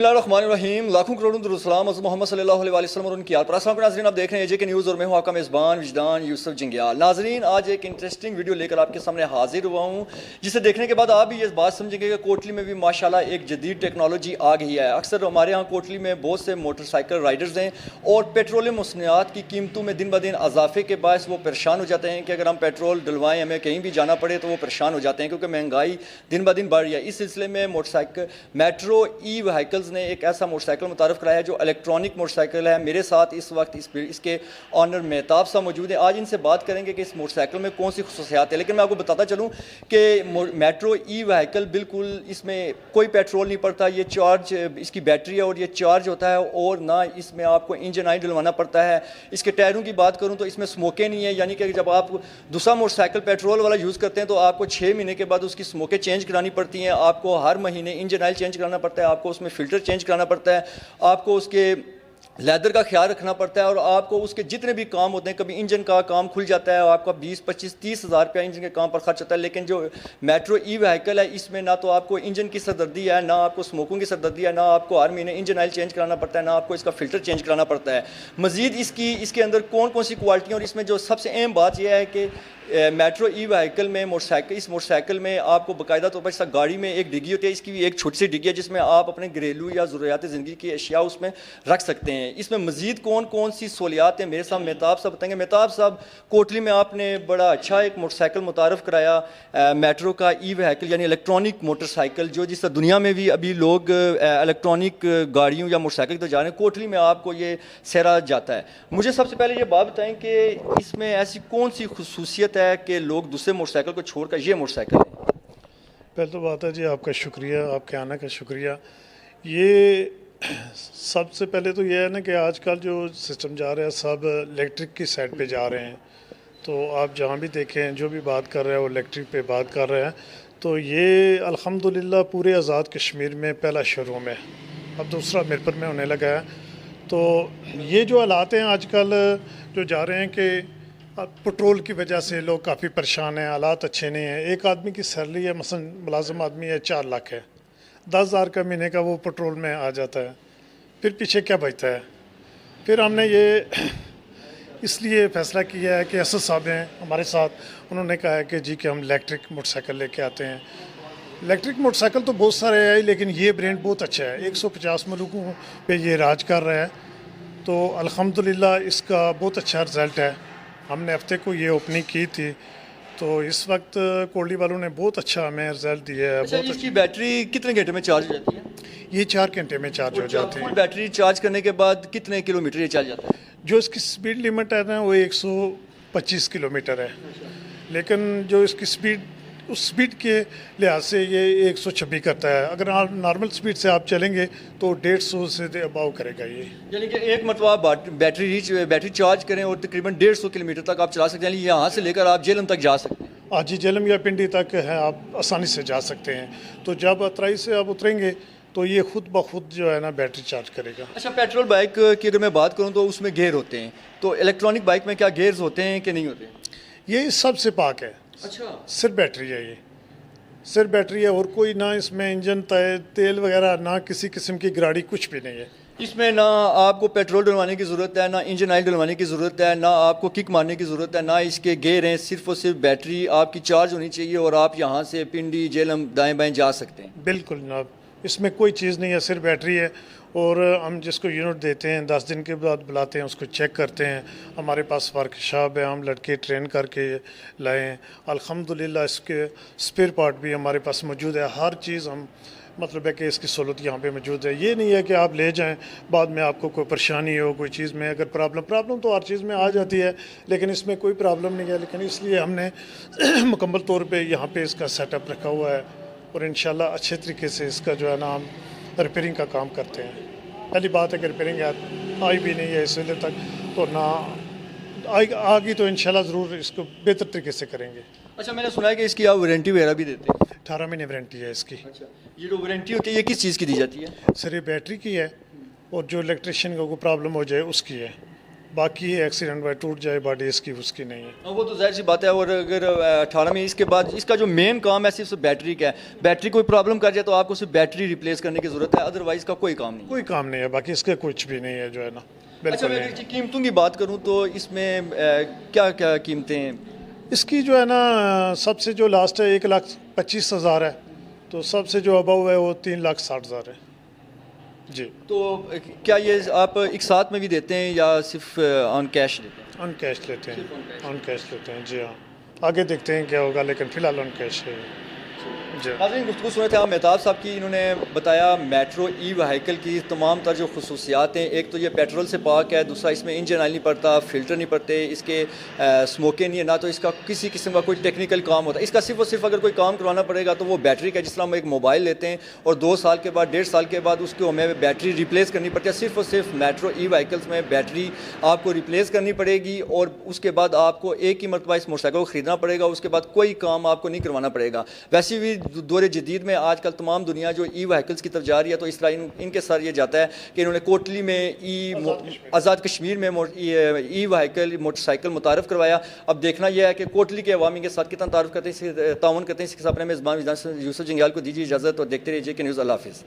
बिस्मिल्लाहिर्रहमानिर्रहीम। लाखों करोड़ों दुरूद-सलाम मोहम्मद सल्लल्लाहु अलैहि वसल्लम और उनकी आल पर। अस्सलाम वालेकुम नाज़रीन, आप देख रहे हैं जेके न्यूज़ और मैं हूं आपका मेज़बान विजदान यूसुफ जंगियाल। नाज़रीन, आज एक इंटरेस्टिंग वीडियो लेकर आपके सामने हाजिर हुआ हूं, जिसे देखने के बाद आप भी ये बात समझेंगे कि कोटली में भी माशाल्लाह एक जदीद टेक्नोलॉजी आ गई है। अक्सर हमारे यहाँ कोटली में बहुत से मोटरसाइकिल राइडर्स हैं और पेट्रोलियम मसनूआत की कीमतों में दिन ब दिन इजाफे के बायस वो परेशान हो जाते हैं कि अगर हम पेट्रोल डलवाएँ, हमें कहीं भी जाना पड़े तो वो परेशान हो जाते हैं, क्योंकि महंगाई दिन ब दिन बढ़ रही है। इस सिलसिले में मोटरसाइकिल मेट्रो ई व्हीकल्स ने एक ऐसा मोटरसाइकिल मुतारफ़ कराया है जो इलेक्ट्रॉनिक मोटरसाइकिल है। मेरे साथ इस वक्त इसके ऑनर मेहताब साहब मौजूद हैं। आज इनसे बात करेंगे कि इस मोटरसाइकिल में कौन सी खसूसियात है। लेकिन मैं आपको बताता चलूँ कि मेट्रो ई व्हीकल बिल्कुल इसमें कोई पेट्रोल नहीं पड़ता, ये चार्ज इसकी बैटरी है और ये चार्ज होता है, और ना इसमें आपको इंजन ऑयल डलवाना पड़ता है। इसके टायरों की बात करूँ तो इसमें स्मोकें नहीं है, यानी कि जब आप दूसरा मोटरसाइकिल पेट्रोल वाला यूज़ करते हैं तो आपको 6 महीने के बाद उसकी स्मोकें चेंज करानी पड़ती हैं, आपको हर महीने इंजन ऑयल चेंज कराना पड़ता है, आपको उसमें फ़िल्टर चेंज कराना पड़ता है, आपको उसके लेदर का ख्याल रखना पड़ता है, और आपको उसके जितने भी काम होते हैं, कभी इंजन का काम खुल जाता है, आपका 20-25-30 हज़ार रुपया इंजन के काम पर खर्च होता है। लेकिन जो मेट्रो ई व्हीकल है, इसमें ना तो आपको इंजन की सरदर्दी है, ना आपको स्मोकों की सरदर्दी है, ना आपको हर महीने इंजन ऑयल चेंज कराना पड़ता है, ना आपको इसका फ़िल्टर चेंज कराना पड़ता है। मज़ीद इसके अंदर कौन कौन सी क्वालिटियाँ, और इसमें जो सबसे अहम बात यह है कि मेट्रो ई व्हीकल में इस मोटरसाइकिल में आपको बाकायदा तौर पर गाड़ी में एक डिग्गी होती है, इसकी भी एक छोटी सी डिग्गी है जिसमें आप अपने घरेलू या ज़रूरियात ज़िंदगी की अशिया उसमें रख सकते हैं। इसमें मज़ीद कौन कौन सी सहूलियात हैं, मेरे साथ मेहताब साहब बताएंगे। मेहताब साहब, कोटली में आपने बड़ा अच्छा एक मोटरसाइकिल मुतारफ़ कराया, मेट्रो का ई व्हीकल यानी इलेक्ट्रॉनिक मोटरसाइकिल, जो जिस दुनिया में भी अभी लोग इलेक्ट्रॉनिक गाड़ियों या मोटरसाइकिल तो जा रहे हैं, कोटली में आपको ये सहरा जाता है। मुझे सबसे पहले ये बात बताएं कि इसमें ऐसी कौन सी खसूसियत है कि लोग दूसरे मोटरसाइकिल को छोड़कर ये मोटरसाइकिल है। पहले तो बात है जी, आपका शुक्रिया, आपके आने का शुक्रिया। ये सबसे पहले तो ये है ना कि आजकल जो सिस्टम जा रहा है सब इलेक्ट्रिक की साइड पे जा रहे हैं, तो आप जहाँ भी देखें जो भी बात कर रहे हैं वो इलेक्ट्रिक पे बात कर रहे हैं। तो ये अल्हम्दुलिल्लाह पूरे आज़ाद कश्मीर में पहला शोरूम है, अब दूसरा मिरपुर में होने लगा है। तो ये जो हालात हैं आजकल जो जा रहे हैं कि पेट्रोल की वजह से लोग काफ़ी परेशान हैं, हालात अच्छे नहीं हैं। एक आदमी की सैलरी है, मसलन मुलाजिम आदमी है 4 लाख है, 10,000 का महीने का वो पेट्रोल में आ जाता है, फिर पीछे क्या बचता है। फिर हमने ये इसलिए फ़ैसला किया है कि असद साहब हैं हमारे साथ, उन्होंने कहा है कि जी कि हम इलेक्ट्रिक मोटरसाइकिल लेके आते हैं। इलेक्ट्रिक मोटरसाइकिल तो बहुत सारे हैं, लेकिन ये ब्रांड बहुत अच्छा है, 150 मुल्कों पे ये राज कर रहा है। तो अल्हम्दुलिल्लाह इसका बहुत अच्छा रिज़ल्ट है। हमने हफ्ते को ये ओपनिंग की थी, तो इस वक्त कोटली वालों ने बहुत अच्छा हमें रिजल्ट दिया है। अच्छा, बहुत इसकी बैटरी कितने घंटे में चार्ज हो जाती है? ये 4 घंटे में चार्ज हो जाती है। बैटरी चार्ज करने के बाद कितने किलोमीटर ये चल जाता है? जो इसकी स्पीड लिमिट है ना वो 125 किलोमीटर है, लेकिन जो इसकी स्पीड उस स्पीड के लिहाज से ये 126 करता है। अगर नॉर्मल स्पीड से आप चलेंगे तो 150 से अबाव करेगा ये। यानी कि एक मरतबा आप बैटरी चार्ज करें और तकरीबन 150 किलोमीटर तक आप चला सकते हैं। यहाँ से लेकर आप जेलम तक जा सकते हैं। आज ही जेलम या पिंडी तक है, आप आसानी से जा सकते हैं। तो जब अतराई से आप उतरेंगे तो ये खुद ब खुद जो है ना बैटरी चार्ज करेगा। अच्छा, पेट्रोल बाइक की अगर मैं बात करूँ तो उसमें गेयर होते हैं, तो इलेक्ट्रॉनिक बाइक में क्या गेयर्स होते हैं कि नहीं होते? ये सबसे पाक है। अच्छा, सिर्फ बैटरी है, ये सिर्फ बैटरी है, और कोई ना इसमें इंजन तेल वगैरह, ना किसी किस्म की गाड़ी, कुछ भी नहीं है। इसमें ना आपको पेट्रोल डलवाने की ज़रूरत है, ना इंजन ऑयल डलवाने की ज़रूरत है, ना आपको किक मारने की ज़रूरत है, ना इसके गेयर हैं। सिर्फ और सिर्फ बैटरी आपकी चार्ज होनी चाहिए और आप यहाँ से पिंडी जेलम दाएँ बाएँ जा सकते हैं। बिल्कुल जनाब, इसमें कोई चीज़ नहीं है, सिर्फ बैटरी है। और हम जिसको यूनिट देते हैं 10 दिन के बाद बुलाते हैं, उसको चेक करते हैं। हमारे पास वर्कशॉप है, हम लड़के ट्रेन करके लाए हैं। अल्हम्दुलिल्लाह इसके स्पेयर पार्ट भी हमारे पास मौजूद है, हर चीज़ हम मतलब है कि इसकी सहूलत यहाँ पे मौजूद है। ये नहीं है कि आप ले जाएं बाद में आपको कोई परेशानी हो, कोई चीज़ में अगर प्रॉब्लम तो हर चीज़ में आ जाती है, लेकिन इसमें कोई प्रॉब्लम नहीं है। लेकिन इसलिए हमने मुकम्मल तौर पे यहाँ पे इसका सेटअप रखा हुआ है, और इंशाल्लाह अच्छे तरीके से इसका जो है ना हम रिपेयरिंग का काम करते हैं। पहली बात है कि रिपेयरिंग आई भी नहीं है इस वेले तक, तो ना आ गई तो इंशाल्लाह ज़रूर इसको बेहतर तरीके से करेंगे। अच्छा, मैंने सुना है कि इसकी आप वारंटी वगैरह भी देते हैं? 18 महीने वारंटी है इसकी। अच्छा, ये जो वारंटी होती है ये किस चीज़ की दी जाती है? सर ये बैटरी की है, और जो इलेक्ट्रिशियन को कोई प्रॉब्लम हो जाए उसकी है। बाकी एक्सीडेंट में टूट जाए बॉडी इसकी उसकी नहीं है। हाँ, वो तो जाहिर सी बात है। और अगर 18 में इसके बाद इसका जो मेन काम है सिर्फ बैटरी का है, बैटरी कोई प्रॉब्लम कर जाए तो आपको सिर्फ बैटरी रिप्लेस करने की ज़रूरत है, अदरवाइज़ का कोई काम नहीं है। कोई काम नहीं है, बाकी इसके कुछ भी नहीं है जो है ना, अच्छा, बिल्कुल मैं नहीं अगर है। कीमतों की बात करूँ तो इसमें क्या क्या कीमतें हैं? इसकी जो है ना सबसे जो लास्ट है 1,25,000 है, तो सबसे जो अबव है वो 3,60,000 है जी। तो क्या ये आप एक साथ में भी देते हैं या सिर्फ ऑन कैश देते हैं? ऑन कैश लेते हैं, ऑन कैश लेते हैं जी हाँ। आगे देखते हैं क्या होगा, लेकिन फ़िलहाल ऑन कैश है जी। नाज़रीन, गुफ्तगू सुने थे आप मेहताब साहब की। इन्होंने बताया मेट्रो ई व्हीकल की तमाम तर जो खसूसियात हैं। एक तो ये पेट्रोल से पाक है, दूसरा इसमें इंजन ऑयल नहीं पड़ता, फ़िल्टर नहीं पड़ते, इसके स्मोके नहीं है, ना तो इसका किसी किस्म का कोई टेक्निकल काम होता है। इसका सिर्फ और सिर्फ अगर कोई काम करवाना पड़ेगा तो वो बैटरी का, जिस तरह हम एक मोबाइल लेते हैं और 2 साल के बाद 1.5 साल के बाद उसको हमें बैटरी रिप्लेस करनी पड़ती है, सिर्फ और सिर्फ मेट्रो ई व्हीकल्स में बैटरी आपको रिप्लेस करनी पड़ेगी और उसके बाद आपको एक ही मरतबा इस मोटरसाइकिल को ख़रीदना पड़ेगा, उसके बाद कोई काम आपको नहीं करवाना पड़ेगा। वैसे भी दौर जदीद में आजकल तमाम दुनिया जो ई व्हीकल्स की तरफ जा रही है, तो इस तरह इनके सर ये जाता है कि इन्होंने कोटली में आज़ाद कश्मीर में ई व्हीकल मोटरसाइकिल मुतारफ़ करवाया। अब देखना यह है कि कोटली के अवामी के साथ कितना तारुफ करते हैं, ताउन करते हैं। इसके साथ अपने मेज़बान यूसुफ जंगियाल को दीजिए इजाज़त और देखते रहिए के न्यूज़। अल्लाह हाफ़िज़।